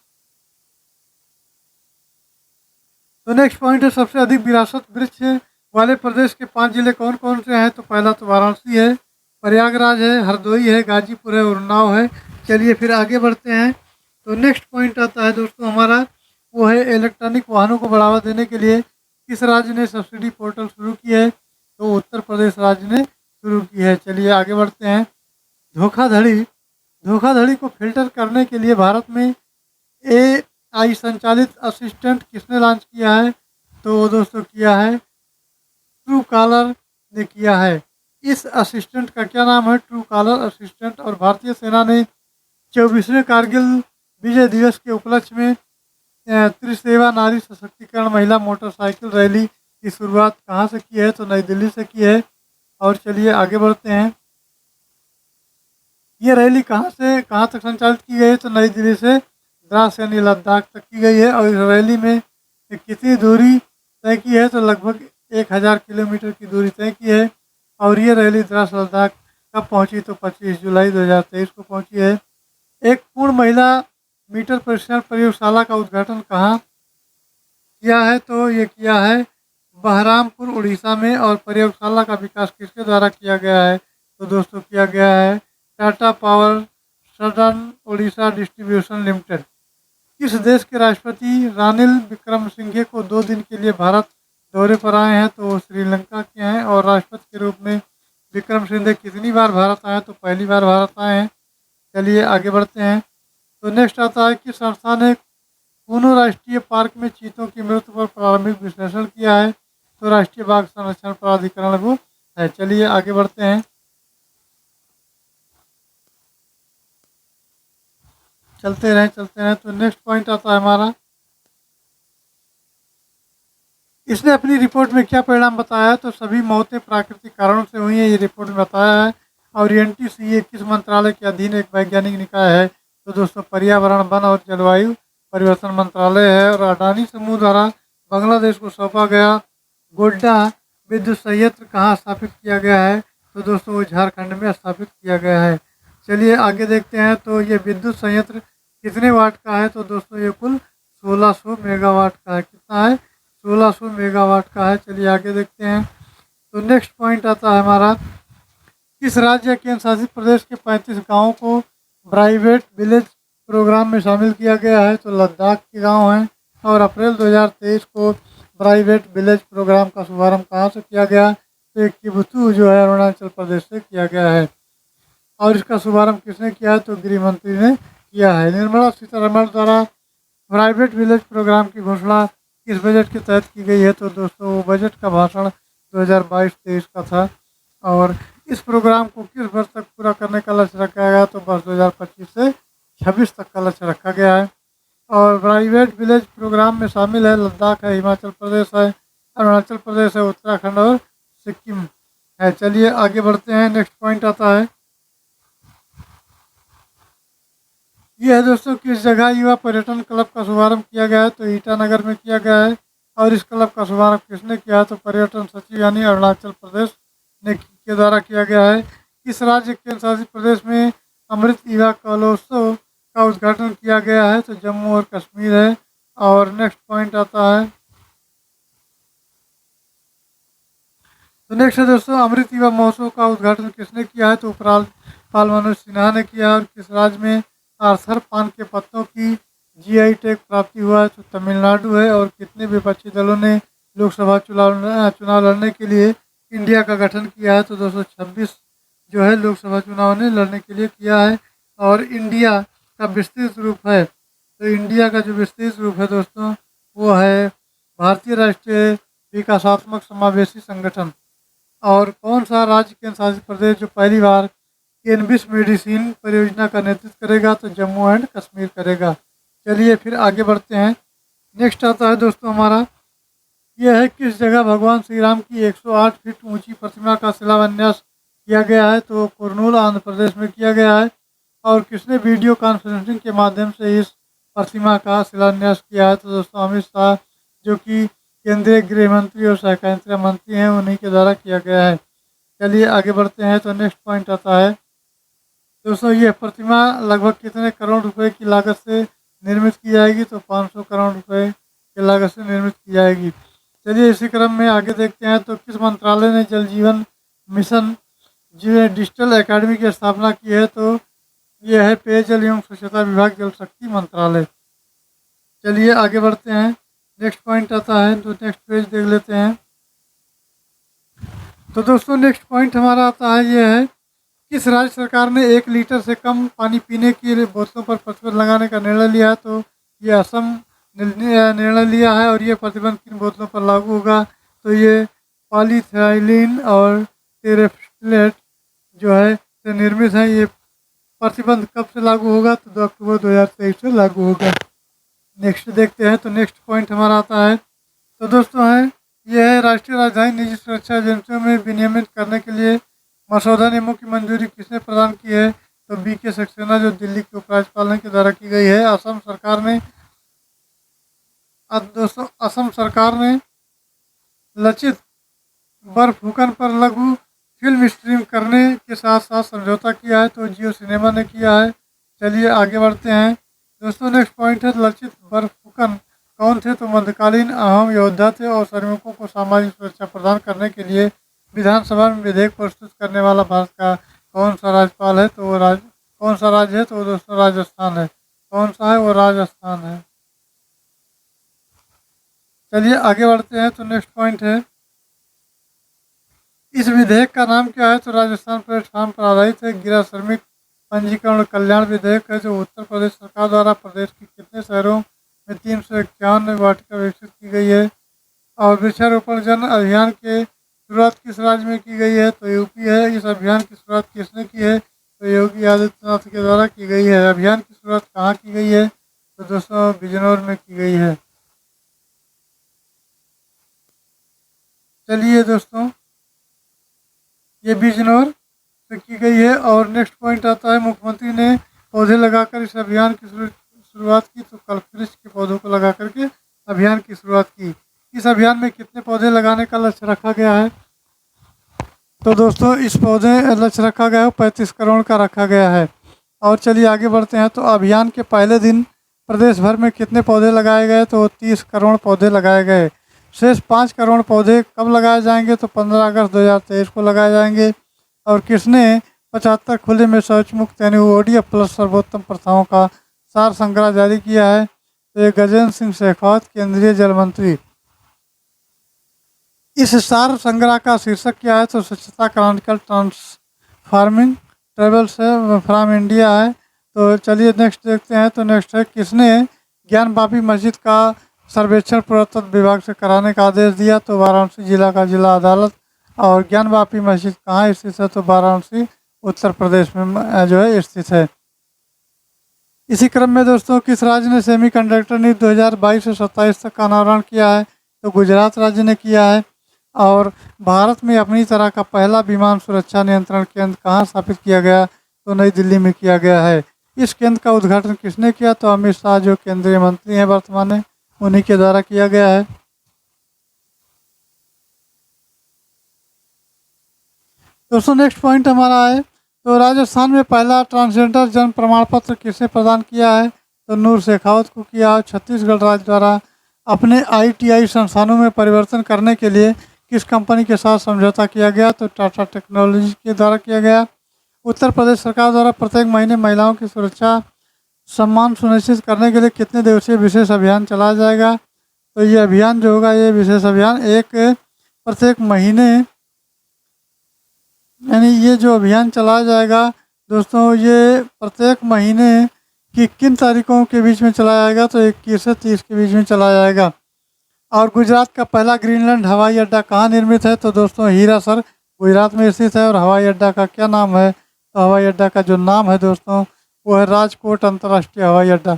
तो नेक्स्ट पॉइंट है सबसे अधिक विरासत वृक्ष वाले प्रदेश के 5 जिले कौन कौन से हैं? तो पहला तो वाराणसी है, प्रयागराज है, हरदोई है, गाजीपुर है, उन्नाव है। चलिए फिर आगे बढ़ते हैं। तो नेक्स्ट पॉइंट आता है दोस्तों हमारा वो है इलेक्ट्रॉनिक वाहनों को बढ़ावा देने के लिए किस राज्य ने सब्सिडी पोर्टल शुरू की है? तो उत्तर प्रदेश राज्य ने शुरू की है। चलिए आगे बढ़ते हैं। धोखाधड़ी को फिल्टर करने के लिए भारत में AI संचालित असिस्टेंट किसने लॉन्च किया है? तो दोस्तों किया है ट्रू कॉलर ने किया है। इस असिस्टेंट का क्या नाम है? True collar assistant. और भारतीय सेना ने 24वें कारगिल विजय दिवस के उपलक्ष्य में त्रिसेवा नारी सशक्तिकरण महिला मोटरसाइकिल रैली की शुरुआत कहाँ से की है? तो नई दिल्ली से की है। और चलिए आगे बढ़ते हैं। ये रैली कहाँ से कहाँ तक संचालित की गई है? तो नई दिल्ली से द्रास यानी लद्दाख तक की गई है। और इस रैली में कितनी दूरी तय की है, तो लगभग 1000 किलोमीटर की दूरी तय की है। और ये रैली द्रास लद्दाख कब पहुंची, तो 25 जुलाई 2023 को पहुंची है। एक पूर्ण महिला मीटर परीक्षण प्रयोगशाला का उद्घाटन कहाँ किया है, तो ये किया है बहरामपुर उड़ीसा में। और प्रयोगशाला का विकास किसके द्वारा किया गया है, तो दोस्तों किया गया है Tata power southern Orissa distribution limited. किस देश के राष्ट्रपति रानिल विक्रमसिंघे को 2 दिन के लिए भारत दौरे पर आए हैं, तो वो श्रीलंका के हैं। और राष्ट्रपति के रूप में विक्रमसिंघे कितनी बार भारत आए, तो पहली बार भारत आए हैं। चलिए आगे बढ़ते हैं। तो नेक्स्ट आता है कि संस्था ने कूनो राष्ट्रीय पार्क में चीतों की मृत्यु पर प्रारंभिक विश्लेषण किया है, तो राष्ट्रीय बाघ संरक्षण प्राधिकरण वो है। चलिए आगे बढ़ते हैं। चलते रहें। तो नेक्स्ट पॉइंट आता है हमारा, इसने अपनी रिपोर्ट में क्या परिणाम बताया है, तो सभी मौतें प्राकृतिक कारणों से हुई हैं, ये रिपोर्ट में बताया है। और एनटीसीए किस मंत्रालय के अधीन एक वैज्ञानिक निकाय है, तो दोस्तों पर्यावरण वन और जलवायु परिवर्तन मंत्रालय है। और अडानी समूह द्वारा बांग्लादेश को सौंपा गया गोड्डा विद्युत संयंत्र कहाँ स्थापित किया गया है, तो दोस्तों वो झारखंड में स्थापित किया गया है। चलिए आगे देखते हैं। तो ये विद्युत संयंत्र कितने वाट का है, तो दोस्तों ये कुल 1600 मेगावाट का है। कितना है, 1600 मेगावाट का है। चलिए आगे देखते हैं। तो नेक्स्ट पॉइंट आता है हमारा, किस राज्य या केंद्र शासित प्रदेश के 35 गाँवों को प्राइवेट विलेज प्रोग्राम में शामिल किया गया है, तो लद्दाख के गांव हैं। और अप्रैल 2023 को प्राइवेट विलेज प्रोग्राम का शुभारंभ कहाँ से किया गया, तो किबुथु जो है अरुणाचल प्रदेश से किया गया है। और इसका शुभारंभ किसने किया है, तो गृह मंत्री ने किया है। निर्मला सीतारमण द्वारा प्राइवेट विलेज प्रोग्राम की घोषणा किस बजट के तहत की गई है, तो दोस्तों वो बजट का भाषण 2022-23 का था। और इस प्रोग्राम को किस वर्ष तक पूरा करने का लक्ष्य रखा गया, तो वर्ष 2025 से 26 तक का लक्ष्य रखा गया है। और प्राइवेट विलेज प्रोग्राम में शामिल है लद्दाख है, हिमाचल प्रदेश है, अरुणाचल प्रदेश है, उत्तराखंड और सिक्किम है। चलिए आगे बढ़ते हैं। नेक्स्ट पॉइंट आता है, ये है दोस्तों किस जगह युवा पर्यटन क्लब का शुभारंभ किया गया है, तो ईटानगर में किया गया है। और इस क्लब का शुभारंभ किसने किया है, तो पर्यटन सचिव यानी अरुणाचल प्रदेश ने के द्वारा किया गया है। किस राज्य केंद्र शासित प्रदेश में अमृत युवा कलोत्सव का उद्घाटन किया गया है, तो जम्मू और कश्मीर है। और नेक्स्ट पॉइंट आता है, तो नेक्स्ट है दोस्तों अमृत युवा महोत्सव का उद्घाटन किसने किया है, तो उपराज्यपाल मनोज सिन्हा ने किया है। और किस राज्य में आर्थर पान के पत्तों की जीआई टैग प्राप्ति हुआ है, तो तमिलनाडु है। और कितने विपक्षी दलों ने लोकसभा चुनाव लड़ने के लिए इंडिया का गठन किया है, तो 226 जो है लोकसभा चुनाव ने लड़ने के लिए किया है। और इंडिया का विस्तृत रूप है, तो इंडिया का जो विस्तृत रूप है दोस्तों वो है भारतीय राष्ट्रीय विकासात्मक समावेशी संगठन। और कौन सा राज्य केंद्र शासित प्रदेश जो पहली बार कैनबिस मेडिसिन परियोजना का नेतृत्व करेगा, तो जम्मू एंड कश्मीर करेगा। चलिए फिर आगे बढ़ते हैं। नेक्स्ट आता है दोस्तों हमारा, यह है किस जगह भगवान श्री राम की 108 फीट ऊंची प्रतिमा का शिलान्यास किया गया है, तो कुरनूल आंध्र प्रदेश में किया गया है। और किसने वीडियो कॉन्फ्रेंसिंग के माध्यम से इस प्रतिमा का शिलान्यास किया है, तो दोस्तों अमित शाह जो कि केंद्रीय गृह मंत्री और सहकारिता मंत्री हैं, उन्हीं के द्वारा किया गया है। चलिए आगे बढ़ते हैं। तो नेक्स्ट पॉइंट आता है दोस्तों, ये प्रतिमा लगभग कितने करोड़ रुपए की लागत से निर्मित की जाएगी, तो 500 करोड़ रुपए की लागत से निर्मित की जाएगी। चलिए इसी क्रम में आगे देखते हैं। तो किस मंत्रालय ने जल जीवन मिशन जो डिजिटल एकेडमी की स्थापना की है, तो यह है पेयजल एवं स्वच्छता विभाग जल शक्ति मंत्रालय। चलिए आगे बढ़ते हैं। नेक्स्ट पॉइंट आता है, तो नेक्स्ट पेज देख लेते हैं। तो दोस्तों नेक्स्ट पॉइंट हमारा आता है, यह है किस राज्य सरकार ने 1 लीटर से कम पानी पीने की बोतलों पर प्रतिबंध लगाने का निर्णय लिया है, तो ये असम निर्णय लिया है। और ये प्रतिबंध किन बोतलों पर लागू होगा, तो ये पॉलीथाइलिन और टेरेफ्लेट जो है से निर्मित है। ये प्रतिबंध कब से लागू होगा, तो 2 अक्टूबर 2023 से लागू होगा। नेक्स्ट देखते हैं। तो नेक्स्ट पॉइंट हमारा आता है, तो दोस्तों है यह है राष्ट्रीय राजधानी निजी सुरक्षा एजेंसियों में विनियमित करने के लिए मसौदा नियमों की मंजूरी किसने प्रदान की है, तो बी के सक्सेना जो दिल्ली के उपराज्यपाल के द्वारा की गई है। असम सरकार ने अब दोस्तों असम सरकार ने लचित बर्फुकन पर लघु फिल्म स्ट्रीम करने के साथ साथ समझौता किया है, तो जियो सिनेमा ने किया है। चलिए आगे बढ़ते हैं दोस्तों। नेक्स्ट पॉइंट है लचित बर्फुकन कौन थे, तो मध्यकालीन अहम योद्धा थे और श्रमिकों को सामाजिक सुरक्षा प्रदान करने के लिए विधानसभा में विधेयक प्रस्तुत करने वाला भारत का कौन सा राज्यपाल है, तो वो कौन सा राज्य है, तो वो दोस्तों राजस्थान है। कौन सा है, वो राजस्थान है। चलिए आगे बढ़ते हैं तो नेक्स्ट पॉइंट है इस विधेयक का नाम क्या है, तो राजस्थान प्लेटफॉर्म पर आधारित है। गृह श्रमिक पंजीकरण और कल्याण विधेयक है, जो उत्तर प्रदेश सरकार द्वारा प्रदेश के कितने शहरों में 351 वाटिका विकसित की गई है। और वृक्षारोपण जन अभियान के शुरुआत किस राज्य में की गई है, तो यूपी है। इस अभियान की शुरुआत किसने की है, तो योगी आदित्यनाथ के द्वारा की गई है। अभियान की शुरुआत कहाँ की गई है, तो दोस्तों बिजनौर में की गई है। चलिए दोस्तों ये बिजनौर से की गई है। और नेक्स्ट पॉइंट आता है मुख्यमंत्री ने पौधे लगाकर इस अभियान की शुरुआत की, तो कल्पवृक्ष के पौधों को लगा करके अभियान की शुरुआत की। इस अभियान में कितने पौधे लगाने का लक्ष्य रखा गया है, तो दोस्तों इस पौधे लक्ष्य रखा गया है 35 करोड़ का रखा गया है। और चलिए आगे बढ़ते हैं तो अभियान के पहले दिन प्रदेश भर में कितने पौधे लगाए गए, तो 30 करोड़ पौधे लगाए गए। शेष 5 करोड़ पौधे कब लगाए जाएंगे, तो 15 अगस्त 2023 को लगाए जाएंगे। और किसने 75 खुले में शौच मुक्त यानी ODF प्लस सर्वोत्तम प्रथाओं का सार संग्रह जारी किया है, तो ये गजेंद्र सिंह शेखावत केंद्रीय जल मंत्री। इस सार संग्रह का शीर्षक क्या है, तो स्वच्छता Chronicle transforming travels from India है। तो चलिए नेक्स्ट देखते हैं। तो नेक्स्ट है किसने ज्ञान वापी मस्जिद का सर्वेक्षण पुरातत्व विभाग से कराने का आदेश दिया, तो वाराणसी जिला का जिला अदालत। और ज्ञान वापी मस्जिद कहाँ स्थित है, तो वाराणसी उत्तर प्रदेश में जो है स्थित है। इसी क्रम में दोस्तों किस राज्य ने सेमीकंडक्टर नीति 2022 से 27 तक का अनावरण किया है, तो गुजरात राज्य ने किया है। और भारत में अपनी तरह का पहला विमान सुरक्षा नियंत्रण केंद्र कहाँ स्थापित किया गया, तो नई दिल्ली में किया गया है। इस केंद्र का उद्घाटन किसने किया, तो अमित शाह जो केंद्रीय मंत्री हैं वर्तमान में, उन्हीं के द्वारा किया गया है। दोस्तों नेक्स्ट पॉइंट हमारा है तो राजस्थान में पहला ट्रांसजेंडर जन्म प्रमाण पत्र किसने प्रदान किया है, तो नूर शेखावत को किया। छत्तीसगढ़ राज्य द्वारा अपने ITI संस्थानों में परिवर्तन करने के लिए किस कंपनी के साथ समझौता किया गया, तो टाटा टेक्नोलॉजी के द्वारा किया गया। उत्तर प्रदेश सरकार द्वारा प्रत्येक महीने महिलाओं की सुरक्षा सम्मान सुनिश्चित करने के लिए कितने दिवसीय विशेष अभियान चलाया जाएगा, तो ये अभियान जो होगा, ये विशेष अभियान प्रत्येक महीने यानी ये जो अभियान चलाया जाएगा दोस्तों, ये प्रत्येक महीने की किन तारीखों के बीच में चलाया जाएगा, तो 21 से 30 के बीच में चलाया जाएगा। और गुजरात का पहला ग्रीनलैंड हवाई अड्डा कहाँ निर्मित है, तो दोस्तों हीरासर गुजरात में स्थित है। और हवाई अड्डा का क्या नाम है, तो हवाई अड्डा का जो नाम है दोस्तों वो है राजकोट अंतर्राष्ट्रीय हवाई अड्डा।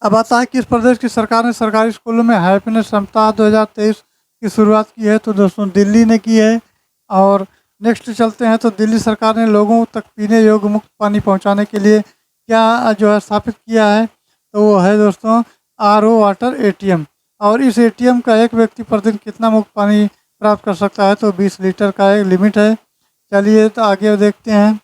अब आता है किस प्रदेश की सरकार ने सरकारी स्कूलों में हैप्पीनेस सप्ताह 2023 की शुरुआत की है, तो दोस्तों दिल्ली ने की है। और नेक्स्ट चलते हैं तो दिल्ली सरकार ने लोगों तक पीने योग्य मुक्त पानी पहुंचाने के लिए क्या जो है स्थापित किया है, तो वो है दोस्तों RO वाटर ATM। और इस ATM का एक व्यक्ति प्रतिदिन कितना मुक्त पानी प्राप्त कर सकता है, तो 20 लीटर का एक लिमिट है। चलिए तो आगे देखते हैं।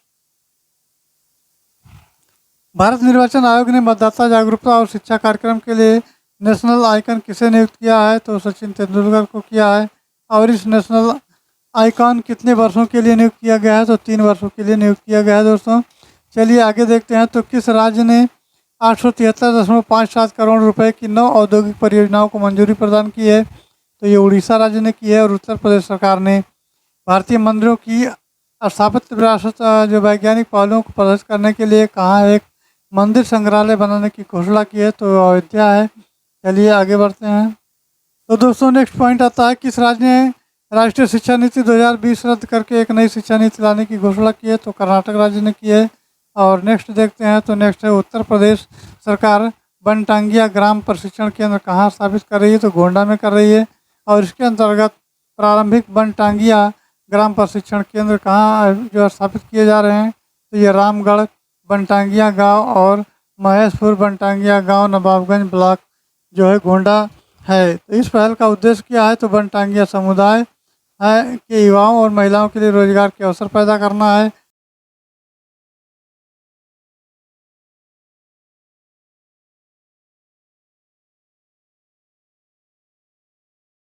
भारत निर्वाचन आयोग ने मतदाता जागरूकता और शिक्षा कार्यक्रम के लिए नेशनल आइकन किसे नियुक्त किया है, तो सचिन तेंदुलकर को किया है। और इस नेशनल आइकॉन कितने वर्षों के लिए नियुक्त किया गया है, तो 3 वर्षों के लिए नियुक्त किया गया है दोस्तों। चलिए आगे देखते हैं तो किस राज्य ने 873.57 करोड़ रुपए की 9 औद्योगिक परियोजनाओं को मंजूरी प्रदान की है, तो ये उड़ीसा राज्य ने की है। और उत्तर प्रदेश सरकार ने भारतीय मंदिरों की स्थापत्य विरासत जो वैज्ञानिक पहलुओं को प्रदर्शित करने के लिए कहाँ एक मंदिर संग्रहालय बनाने की घोषणा की है, तो अयोध्या है। चलिए आगे बढ़ते हैं। तो दोस्तों नेक्स्ट पॉइंट आता है किस राज्य ने राष्ट्रीय शिक्षा नीति 2020 रद्द करके एक नई शिक्षा नीति लाने की घोषणा की है, तो कर्नाटक राज्य ने की है। और नेक्स्ट देखते हैं तो नेक्स्ट है उत्तर प्रदेश सरकार बनटांगिया ग्राम प्रशिक्षण केंद्र कहाँ स्थापित कर रही है, तो गोंडा में कर रही है। और इसके अंतर्गत प्रारंभिक बनटांगिया ग्राम प्रशिक्षण केंद्र कहाँ जो स्थापित किए जा रहे हैं, तो ये रामगढ़, बनटांगिया गांव और महेशपुर बनटांगिया गांव, नवाबगंज ब्लॉक जो है गोंडा है। तो इस पहल का उद्देश्य क्या है, तो बनटांगिया समुदाय है कि युवाओं और महिलाओं के लिए रोजगार के अवसर पैदा करना है